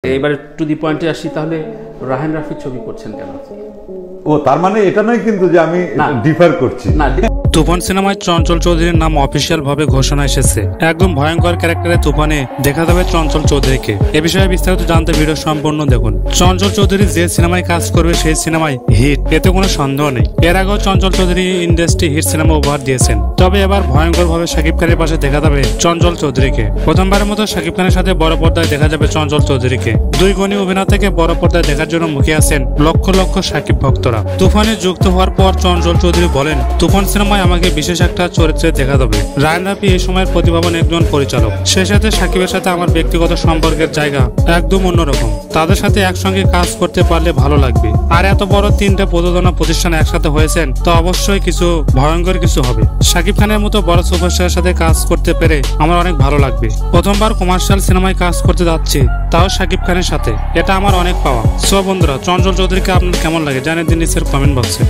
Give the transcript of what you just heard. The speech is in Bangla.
এবারে টু দি পয়েন্টে আসি, তাহলে রায়হান রাফি ছবি করছেন কেন? ও তার মানে এটা নয় কিন্তু যে আমি ডিফার করছি না। তুফান সিনেমায় চঞ্চল চৌধুরীর নাম অফিসিয়াল ভাবে ঘোষণা এসেছে। একদম ভয়ঙ্কর ক্যারেক্টারে তুফানে দেখা যাবে চঞ্চল চৌধুরীকে। এ বিষয়ে বিস্তারিত জানতে ভিডিও সম্পূর্ণ দেখুন। চঞ্চল চৌধুরী যে সিনেমায় কাজ করবে সেই সিনেমায় হিট, এতে কোনো সন্দেহ নেই। এর আগেও Chanchal Chowdhury industry hit cinema উপহার দিয়েছেন, তবে এবার ভয়ঙ্কর ভাবে শাকিব খানের পাশে দেখা যাবে চঞ্চল চৌধুরীকে। প্রথমবারের মতো শাকিব খানের সাথে বড় পর্দায় দেখা যাবে চঞ্চল চৌধুরীকে। দুই গুণী অভিনেতাকে বড় পর্দায় দেখার জন্য মুখিয়ে আছেন লক্ষ লক্ষ শাকিব ভক্তরা। তুফানে যুক্ত হওয়ার পর চঞ্চল চৌধুরী বলেন, তুফান সিনেমায় আমাকে বিশেষ একটা চরিত্রে দেখা যাবে। রায়হান রাফি এই সময়ের প্রতিভাবান একজন পরিচালক, সে সাথে শাকিবের সাথে আমার ব্যক্তিগত সম্পর্কের জায়গা একদম অন্যরকম। তাদের সাথে একসঙ্গে কাজ করতে পারলে ভালো লাগবে। আর এত বড় তিনটা প্রযোজনা প্রতিষ্ঠান একসাথে হয়েছেন, তো অবশ্যই কিছু ভয়ঙ্কর কিছু হবে। শাকিব খানের মতো বড় সুপারস্টারের সাথে কাজ করতে পেরে আমার অনেক ভালো লাগবে। প্রথমবার কমার্শিয়াল সিনেমায় কাজ করতে যাচ্ছি, তাও শাকিব খানের সাথে, এটা আমার অনেক পাওয়া। সো বন্ধুরা, চঞ্চল চৌধুরীকে আপনার কেমন লাগে জানিয়ে দিন নিচের কমেন্ট বক্সে।